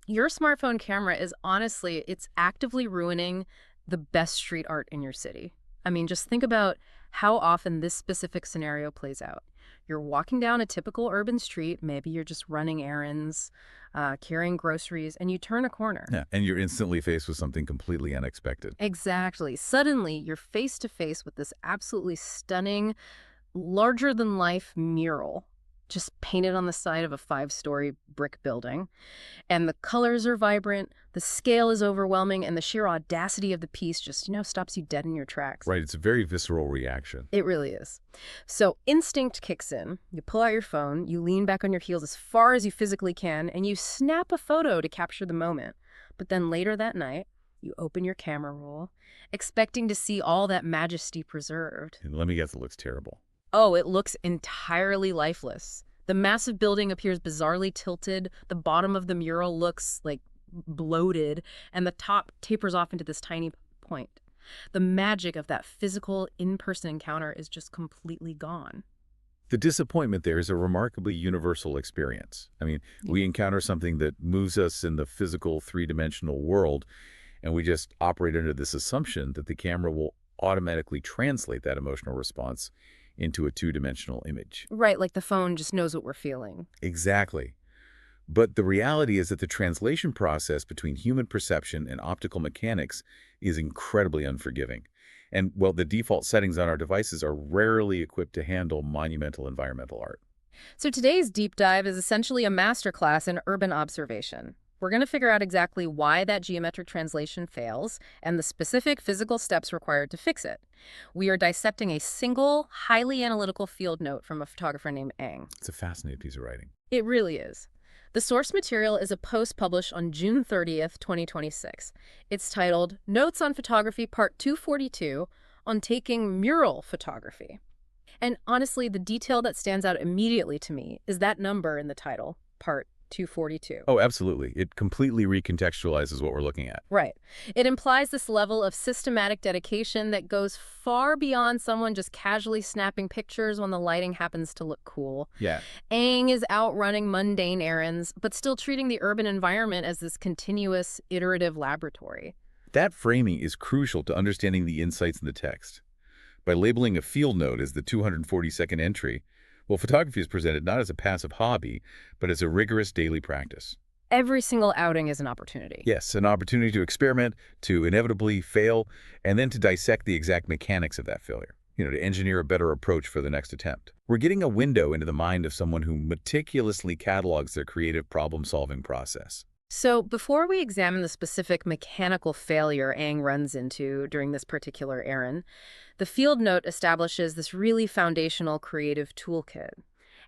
Your smartphone camera is honestly, it's actively ruining the best street art in your city. I mean, just think about how often this specific scenario plays out. You're walking down a typical urban street, maybe you're just running errands, carrying groceries, and you turn a corner. Yeah, and you're instantly faced with something completely unexpected. Exactly. Suddenly, you're face to face with this absolutely stunning, larger than life mural just painted on the side of a five-story brick building. And the colors are vibrant, the scale is overwhelming, and the sheer audacity of the piece just, stops you dead in your tracks. Right, it's a very visceral reaction. It really is. So instinct kicks in. You pull out your phone, you lean back on your heels as far as you physically can, and you snap a photo to capture the moment. But then later that night, you open your camera roll, expecting to see all that majesty preserved. And let me guess, it looks terrible. Oh, it looks entirely lifeless. The massive building appears bizarrely tilted, the bottom of the mural looks, like, bloated, and the top tapers off into this tiny point. The magic of that physical, in-person encounter is just completely gone. The disappointment there is a remarkably universal experience. I mean, we encounter something that moves us in the physical, three-dimensional world, and we just operate under this assumption that the camera will automatically translate that emotional response into a two-dimensional image. Right, like the phone just knows what we're feeling. Exactly. But the reality is that the translation process between human perception and optical mechanics is incredibly unforgiving. And, well, the default settings on our devices are rarely equipped to handle monumental environmental art. So today's deep dive is essentially a masterclass in urban observation. We're going to figure out exactly why that geometric translation fails and the specific physical steps required to fix it. We are dissecting a single, highly analytical field note from a photographer named Ang. It's a fascinating piece of writing. It really is. The source material is a post published on June 30th, 2026. It's titled Notes on Photography Part 242 on Taking Mural Photography. And honestly, the detail that stands out immediately to me is that number in the title, Part 242. Oh, absolutely. It completely recontextualizes what we're looking at. Right. It implies this level of systematic dedication that goes far beyond someone just casually snapping pictures when the lighting happens to look cool. Yeah. Aang is out running mundane errands, but still treating the urban environment as this continuous, iterative laboratory. That framing is crucial to understanding the insights in the text. By labeling a field note as the 242nd entry, well, photography is presented not as a passive hobby, but as a rigorous daily practice. Every single outing is an opportunity. Yes, an opportunity to experiment, to inevitably fail, and then to dissect the exact mechanics of that failure, to engineer a better approach for the next attempt. We're getting a window into the mind of someone who meticulously catalogs their creative problem-solving process. So before we examine the specific mechanical failure Aang runs into during this particular errand, the field note establishes this really foundational creative toolkit.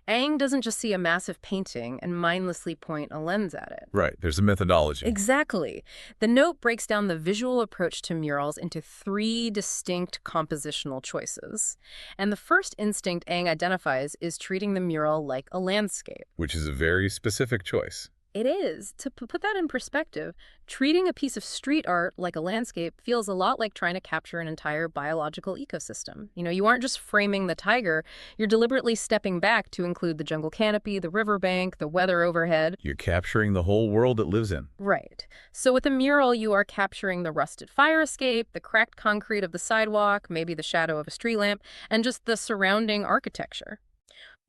Aang doesn't just see a massive painting and mindlessly point a lens at it. Right, there's a methodology. Exactly. The note breaks down the visual approach to murals into three distinct compositional choices. And the first instinct Aang identifies is treating the mural like a landscape. Which is a very specific choice. It is. To put that in perspective, treating a piece of street art like a landscape feels a lot like trying to capture an entire biological ecosystem. You aren't just framing the tiger, you're deliberately stepping back to include the jungle canopy, the riverbank, the weather overhead. You're capturing the whole world it lives in. Right. So with a mural, you are capturing the rusted fire escape, the cracked concrete of the sidewalk, maybe the shadow of a street lamp, and just the surrounding architecture.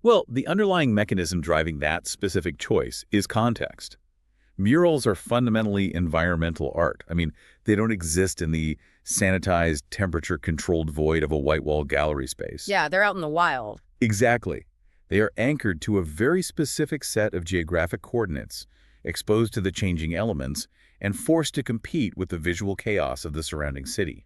Well, the underlying mechanism driving that specific choice is context. Murals are fundamentally environmental art. I mean, they don't exist in the sanitized, temperature-controlled void of a white wall gallery space. Yeah, they're out in the wild. Exactly. They are anchored to a very specific set of geographic coordinates, exposed to the changing elements, and forced to compete with the visual chaos of the surrounding city.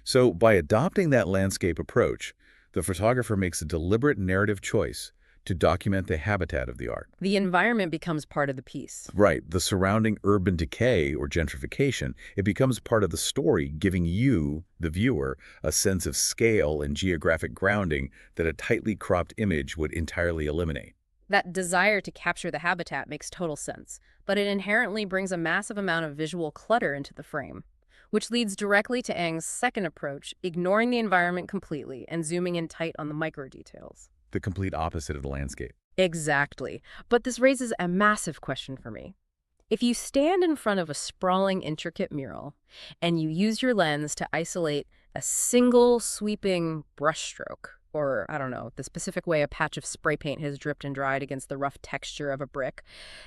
So, by adopting that landscape approach, the photographer makes a deliberate narrative choice to document the habitat of the art. The environment becomes part of the piece. Right, the surrounding urban decay or gentrification, it becomes part of the story, giving you, the viewer, a sense of scale and geographic grounding that a tightly cropped image would entirely eliminate. That desire to capture the habitat makes total sense, but it inherently brings a massive amount of visual clutter into the frame. Which leads directly to Aang's second approach, ignoring the environment completely and zooming in tight on the micro details. The complete opposite of the landscape. Exactly. But this raises a massive question for me. If you stand in front of a sprawling, intricate mural and you use your lens to isolate a single sweeping brushstroke, or I don't know, the specific way a patch of spray paint has dripped and dried against the rough texture of a brick,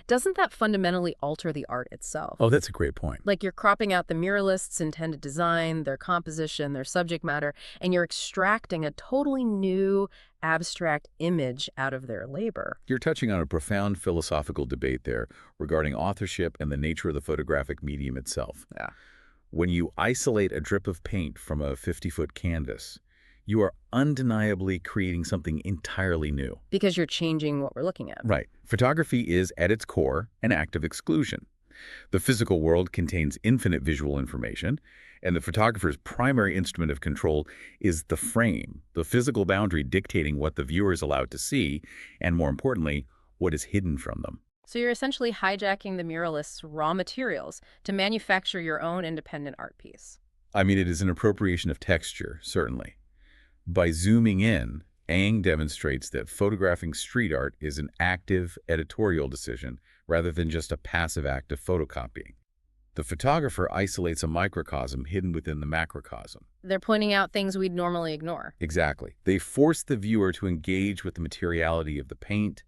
doesn't that fundamentally alter the art itself? Oh, that's a great point. Like you're cropping out the muralist's intended design, their composition, their subject matter, and you're extracting a totally new, abstract image out of their labor. You're touching on a profound philosophical debate there regarding authorship and the nature of the photographic medium itself. Yeah. When you isolate a drip of paint from a 50-foot canvas, you are undeniably creating something entirely new. Because you're changing what we're looking at. Right. Photography is, at its core, an act of exclusion. The physical world contains infinite visual information, and the photographer's primary instrument of control is the frame, the physical boundary dictating what the viewer is allowed to see, and more importantly, what is hidden from them. So you're essentially hijacking the muralist's raw materials to manufacture your own independent art piece. I mean, it is an appropriation of texture, certainly. By zooming in, Ang demonstrates that photographing street art is an active editorial decision rather than just a passive act of photocopying. The photographer isolates a microcosm hidden within the macrocosm. They're pointing out things we'd normally ignore. Exactly. They force the viewer to engage with the materiality of the paint,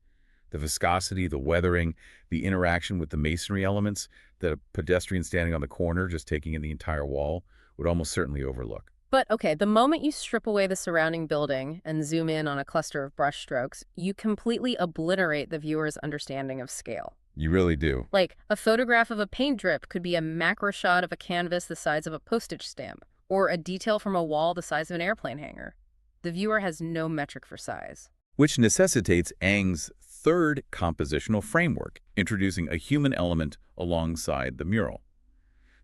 the viscosity, the weathering, the interaction with the masonry elements that a pedestrian standing on the corner just taking in the entire wall would almost certainly overlook. But okay, the moment you strip away the surrounding building and zoom in on a cluster of brushstrokes, you completely obliterate the viewer's understanding of scale. You really do. Like, a photograph of a paint drip could be a macro shot of a canvas the size of a postage stamp, or a detail from a wall the size of an airplane hangar. The viewer has no metric for size. Which necessitates Ang's third compositional framework, introducing a human element alongside the mural.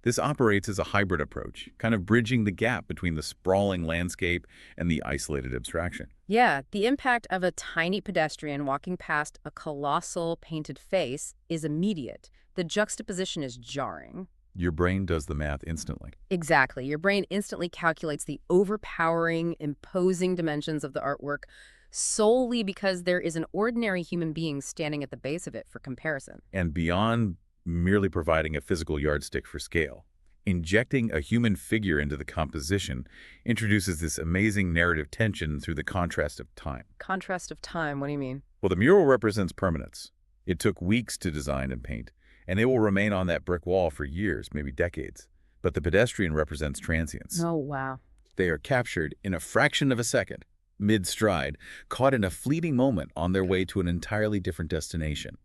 This operates as a hybrid approach, kind of bridging the gap between the sprawling landscape and the isolated abstraction. Yeah, the impact of a tiny pedestrian walking past a colossal painted face is immediate. The juxtaposition is jarring. Your brain does the math instantly. Exactly. Your brain instantly calculates the overpowering, imposing dimensions of the artwork solely because there is an ordinary human being standing at the base of it for comparison. And beyond merely providing a physical yardstick for scale, injecting a human figure into the composition introduces this amazing narrative tension through the contrast of time. Contrast of time, what do you mean? Well, the mural represents permanence. It took weeks to design and paint, and it will remain on that brick wall for years, maybe decades. But the pedestrian represents transience. Oh, wow. They are captured in a fraction of a second, mid-stride, caught in a fleeting moment on their way to an entirely different destination.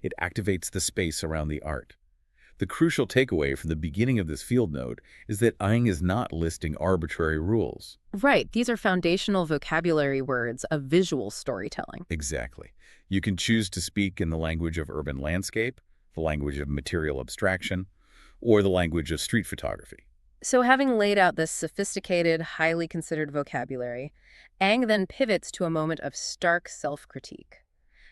It activates the space around the art. The crucial takeaway from the beginning of this field note is that Ang is not listing arbitrary rules. Right. These are foundational vocabulary words of visual storytelling. Exactly. You can choose to speak in the language of urban landscape, the language of material abstraction, or the language of street photography. So having laid out this sophisticated, highly considered vocabulary, Ang then pivots to a moment of stark self-critique.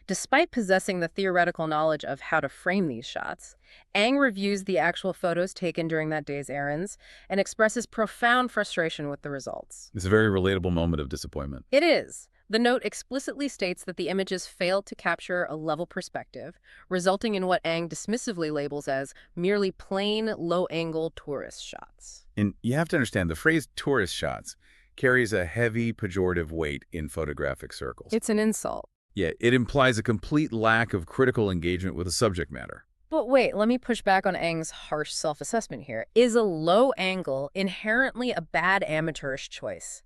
Despite possessing the theoretical knowledge of how to frame these shots, Ang reviews the actual photos taken during that day's errands and expresses profound frustration with the results. It's a very relatable moment of disappointment. It is. The note explicitly states that the images failed to capture a level perspective, resulting in what Ang dismissively labels as merely plain, low-angle tourist shots. And you have to understand, the phrase tourist shots carries a heavy pejorative weight in photographic circles. It's an insult. Yeah, it implies a complete lack of critical engagement with the subject matter. But wait, let me push back on Ang's harsh self-assessment here. Is a low angle inherently a bad amateurish choice?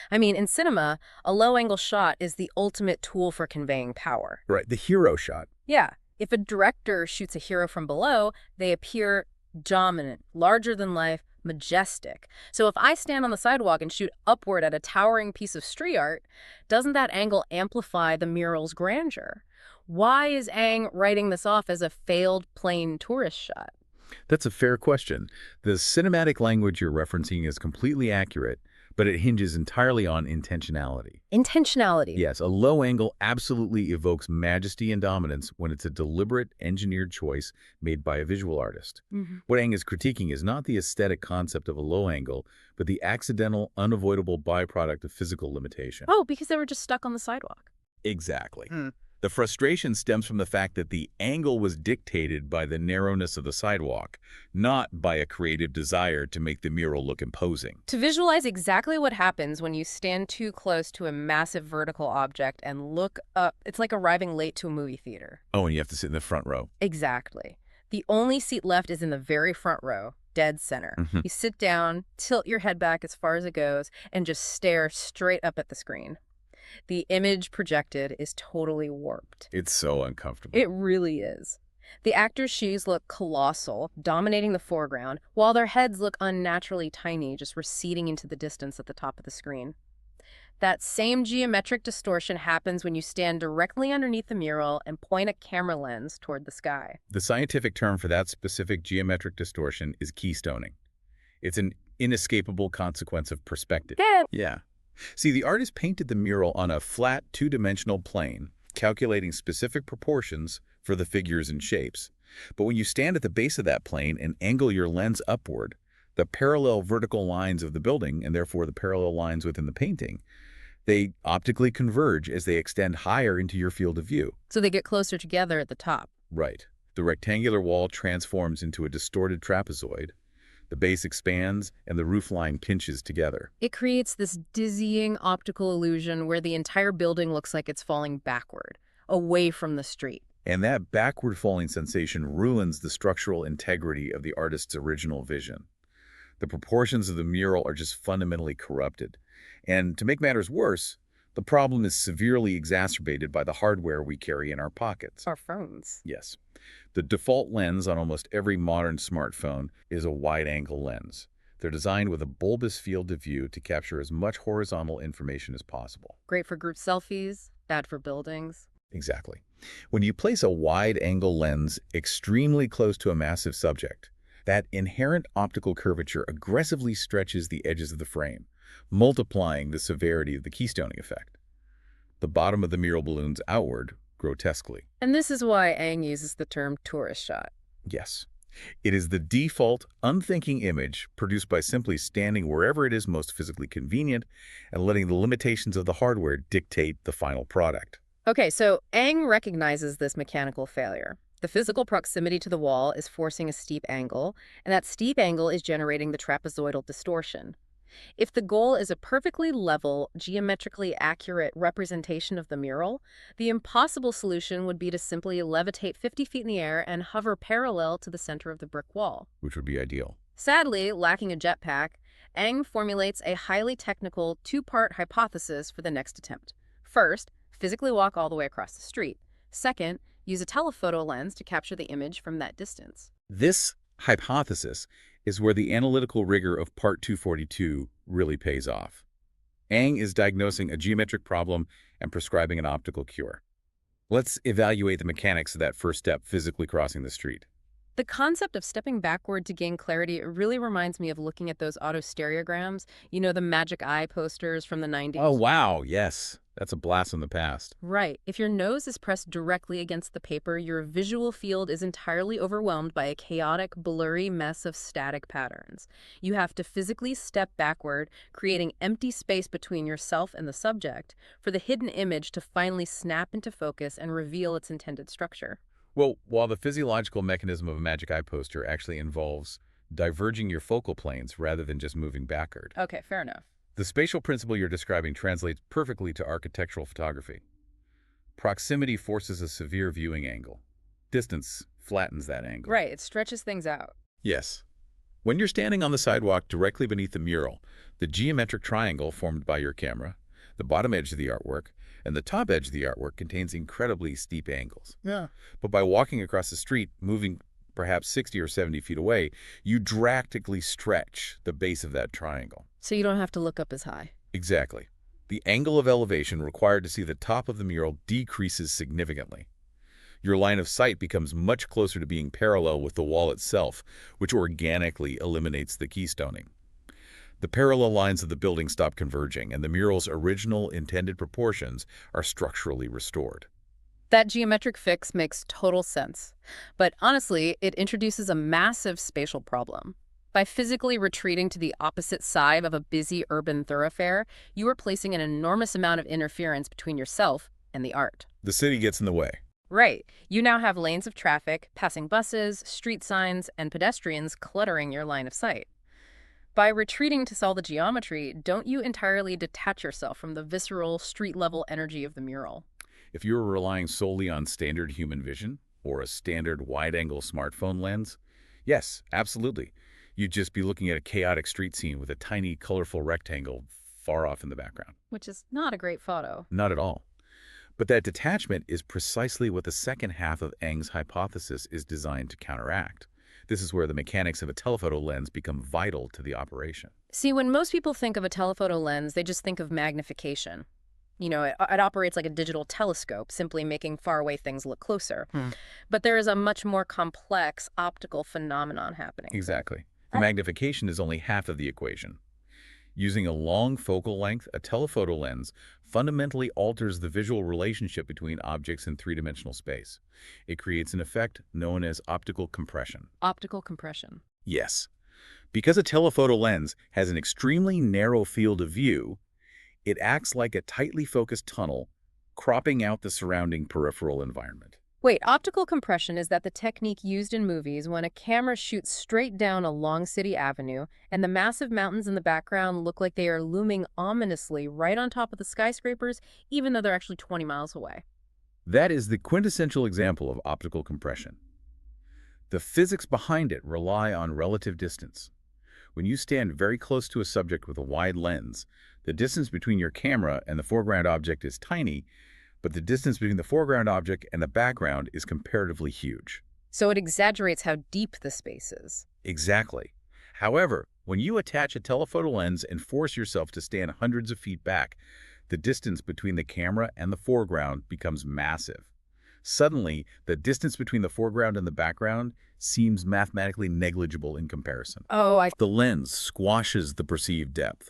I mean, in cinema, a low-angle shot is the ultimate tool for conveying power. Right, the hero shot. Yeah, if a director shoots a hero from below, they appear dominant, larger than life, majestic. So if I stand on the sidewalk and shoot upward at a towering piece of street art, doesn't that angle amplify the mural's grandeur? Why is Ang writing this off as a failed plain tourist shot? That's a fair question. The cinematic language you're referencing is completely accurate, but it hinges entirely on intentionality. Intentionality. Yes, a low angle absolutely evokes majesty and dominance when it's a deliberate, engineered choice made by a visual artist. What Ang is critiquing is not the aesthetic concept of a low angle, but the accidental, unavoidable byproduct of physical limitation. Oh, because they were just stuck on the sidewalk. Exactly. The frustration stems from the fact that the angle was dictated by the narrowness of the sidewalk, not by a creative desire to make the mural look imposing. To visualize exactly what happens when you stand too close to a massive vertical object and look up, it's like arriving late to a movie theater. Oh, and you have to sit in the front row. Exactly. The only seat left is in the very front row, dead center. Mhm. You sit down, tilt your head back as far as it goes, and just stare straight up at the screen. The image projected is totally warped. It's so uncomfortable. It really is. The actors' shoes look colossal, dominating the foreground, while their heads look unnaturally tiny, just receding into the distance at the top of the screen. That same geometric distortion happens when you stand directly underneath the mural and point a camera lens toward the sky. The scientific term for that specific geometric distortion is keystoning. It's an inescapable consequence of perspective. Good. Yeah. See, the artist painted the mural on a flat, two-dimensional plane, calculating specific proportions for the figures and shapes. But when you stand at the base of that plane and angle your lens upward, the parallel vertical lines of the building, and therefore the parallel lines within the painting, they optically converge as they extend higher into your field of view. So they get closer together at the top. Right. The rectangular wall transforms into a distorted trapezoid. The base expands, and the roofline pinches together. It creates this dizzying optical illusion where the entire building looks like it's falling backward, away from the street. And that backward falling sensation ruins the structural integrity of the artist's original vision. The proportions of the mural are just fundamentally corrupted. And to make matters worse, the problem is severely exacerbated by the hardware we carry in our pockets. Our phones. Yes. The default lens on almost every modern smartphone is a wide-angle lens. They're designed with a bulbous field of view to capture as much horizontal information as possible. Great for group selfies, bad for buildings. Exactly. When you place a wide-angle lens extremely close to a massive subject, that inherent optical curvature aggressively stretches the edges of the frame, multiplying the severity of the keystoning effect. The bottom of the mural balloons outward grotesquely. And this is why Ang uses the term tourist shot. Yes. It is the default, unthinking image produced by simply standing wherever it is most physically convenient and letting the limitations of the hardware dictate the final product. Okay, so Ang recognizes this mechanical failure. The physical proximity to the wall is forcing a steep angle, and that steep angle is generating the trapezoidal distortion. If the goal is a perfectly level, geometrically accurate representation of the mural, the impossible solution would be to simply levitate 50 feet in the air and hover parallel to the center of the brick wall. Which would be ideal. Sadly, lacking a jetpack, Ang formulates a highly technical two-part hypothesis for the next attempt. First, physically walk all the way across the street. Second, use a telephoto lens to capture the image from that distance. This hypothesis is where the analytical rigor of Part 242 really pays off. Ang is diagnosing a geometric problem and prescribing an optical cure. Let's evaluate the mechanics of that first step, physically crossing the street. The concept of stepping backward to gain clarity really reminds me of looking at those autostereograms, the magic eye posters from the 90s. Oh, wow, yes. That's a blast from the past. Right. If your nose is pressed directly against the paper, your visual field is entirely overwhelmed by a chaotic, blurry mess of static patterns. You have to physically step backward, creating empty space between yourself and the subject, for the hidden image to finally snap into focus and reveal its intended structure. Well, while the physiological mechanism of a magic eye poster actually involves diverging your focal planes rather than just moving backward. Okay, fair enough. The spatial principle you're describing translates perfectly to architectural photography. Proximity forces a severe viewing angle. Distance flattens that angle. Right, it stretches things out. Yes. When you're standing on the sidewalk directly beneath the mural, the geometric triangle formed by your camera, the bottom edge of the artwork, and the top edge of the artwork contains incredibly steep angles. Yeah. But by walking across the street, moving perhaps 60 or 70 feet away, you drastically stretch the base of that triangle. So you don't have to look up as high. Exactly. The angle of elevation required to see the top of the mural decreases significantly. Your line of sight becomes much closer to being parallel with the wall itself, which organically eliminates the keystoning. The parallel lines of the building stop converging, and the mural's original intended proportions are structurally restored. That geometric fix makes total sense. But honestly, it introduces a massive spatial problem. By physically retreating to the opposite side of a busy urban thoroughfare, you are placing an enormous amount of interference between yourself and the art. The city gets in the way. Right. You now have lanes of traffic, passing buses, street signs, and pedestrians cluttering your line of sight. By retreating to solve the geometry, don't you entirely detach yourself from the visceral, street-level energy of the mural? If you were relying solely on standard human vision or a standard wide-angle smartphone lens, yes, absolutely. You'd just be looking at a chaotic street scene with a tiny, colorful rectangle far off in the background. Which is not a great photo. Not at all. But that detachment is precisely what the second half of Eng's hypothesis is designed to counteract. This is where the mechanics of a telephoto lens become vital to the operation. See, when most people think of a telephoto lens, they just think of magnification. It operates like a digital telescope, simply making faraway things look closer. But there is a much more complex optical phenomenon happening. Exactly. The magnification is only half of the equation. Using a long focal length, a telephoto lens fundamentally alters the visual relationship between objects in three-dimensional space. It creates an effect known as optical compression. Optical compression. Yes. Because a telephoto lens has an extremely narrow field of view, it acts like a tightly focused tunnel, cropping out the surrounding peripheral environment. Wait, optical compression is that the technique used in movies when a camera shoots straight down a long city avenue and the massive mountains in the background look like they are looming ominously right on top of the skyscrapers, even though they're actually 20 miles away. That is the quintessential example of optical compression. The physics behind it rely on relative distance. When you stand very close to a subject with a wide lens, the distance between your camera and the foreground object is tiny, but the distance between the foreground object and the background is comparatively huge. So it exaggerates how deep the space is. Exactly. However, when you attach a telephoto lens and force yourself to stand hundreds of feet back, the distance between the camera and the foreground becomes massive. Suddenly, the distance between the foreground and the background seems mathematically negligible in comparison. The lens squashes the perceived depth,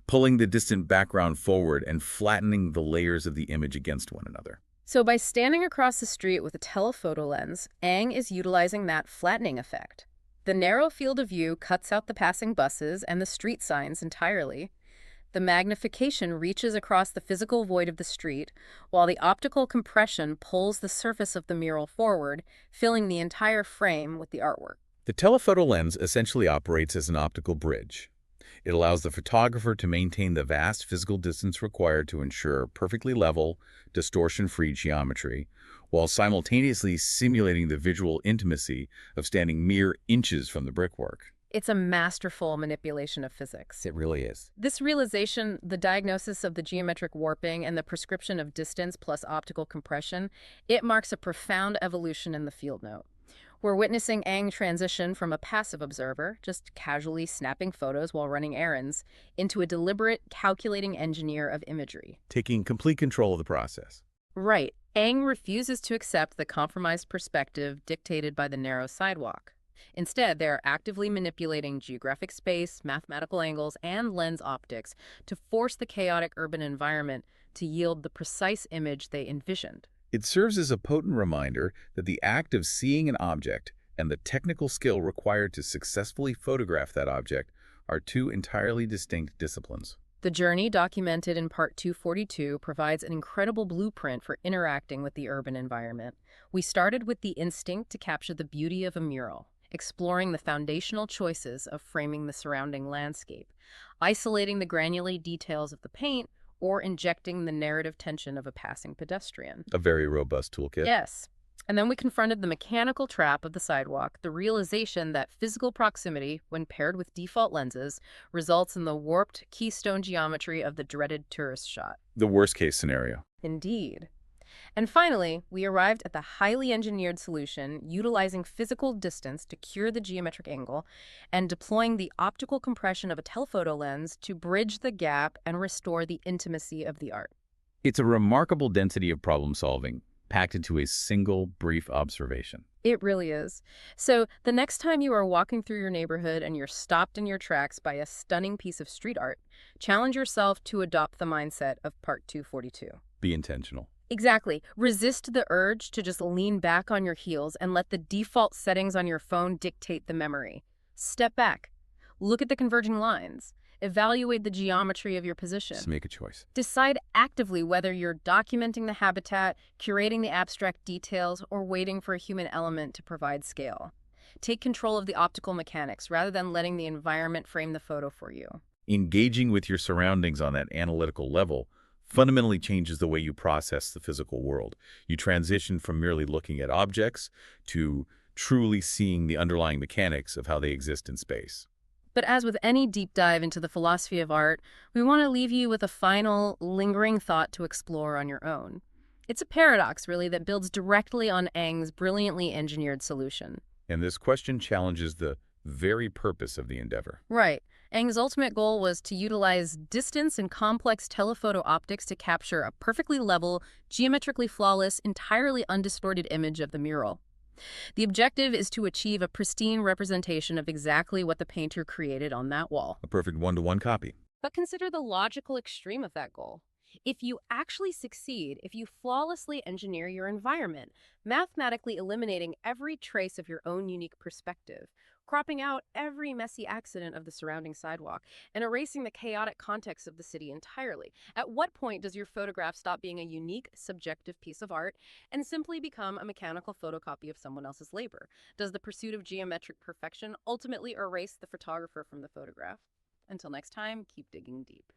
pulling the distant background forward and flattening the layers of the image against one another. So by standing across the street with a telephoto lens, Eng is utilizing that flattening effect. The narrow field of view cuts out the passing buses and the street signs entirely. The magnification reaches across the physical void of the street, while the optical compression pulls the surface of the mural forward, filling the entire frame with the artwork. The telephoto lens essentially operates as an optical bridge. It allows the photographer to maintain the vast physical distance required to ensure perfectly level, distortion-free geometry, while simultaneously simulating the visual intimacy of standing mere inches from the brickwork. It's a masterful manipulation of physics. It really is. This realization, the diagnosis of the geometric warping and the prescription of distance plus optical compression, it marks a profound evolution in the field note. We're witnessing Eng transition from a passive observer, just casually snapping photos while running errands, into a deliberate, calculating engineer of imagery. Taking complete control of the process. Right. Eng refuses to accept the compromised perspective dictated by the narrow sidewalk. Instead, they are actively manipulating geographic space, mathematical angles, and lens optics to force the chaotic urban environment to yield the precise image they envisioned. It serves as a potent reminder that the act of seeing an object and the technical skill required to successfully photograph that object are two entirely distinct disciplines. The journey documented in Part 242 provides an incredible blueprint for interacting with the urban environment. We started with the instinct to capture the beauty of a mural, exploring the foundational choices of framing the surrounding landscape, isolating the granular details of the paint, or injecting the narrative tension of a passing pedestrian. A very robust toolkit. Yes. And then we confronted the mechanical trap of the sidewalk, the realization that physical proximity, when paired with default lenses, results in the warped keystone geometry of the dreaded tourist shot. The worst-case scenario. Indeed. And finally, we arrived at the highly engineered solution, utilizing physical distance to cure the geometric angle and deploying the optical compression of a telephoto lens to bridge the gap and restore the intimacy of the art. It's a remarkable density of problem solving, packed into a single brief observation. It really is. So the next time you are walking through your neighborhood and you're stopped in your tracks by a stunning piece of street art, challenge yourself to adopt the mindset of Part 242. Be intentional. Exactly. Resist the urge to just lean back on your heels and let the default settings on your phone dictate the memory. Step back. Look at the converging lines. Evaluate the geometry of your Just position. make a choice. Decide actively whether you're documenting the habitat, curating the abstract details, or waiting for a human element to provide scale. Take control of the optical mechanics rather than letting the environment frame the photo for you. Engaging with your surroundings on that analytical level fundamentally changes the way you process the physical world. You transition from merely looking at objects to truly seeing the underlying mechanics of how they exist in space. But as with any deep dive into the philosophy of art, we want to leave you with a final, lingering thought to explore on your own. It's a paradox, really, that builds directly on Eng's brilliantly engineered solution. And this question challenges the very purpose of the endeavor. Right. Eng's ultimate goal was to utilize distance and complex telephoto optics to capture a perfectly level, geometrically flawless, entirely undistorted image of the mural. The objective is to achieve a pristine representation of exactly what the painter created on that wall. A perfect one-to-one copy. But consider the logical extreme of that goal. If you actually succeed, if you flawlessly engineer your environment, mathematically eliminating every trace of your own unique perspective, cropping out every messy accident of the surrounding sidewalk, and erasing the chaotic context of the city entirely, at what point does your photograph stop being a unique, subjective piece of art and simply become a mechanical photocopy of someone else's labor? Does the pursuit of geometric perfection ultimately erase the photographer from the photograph? Until next time, keep digging deep.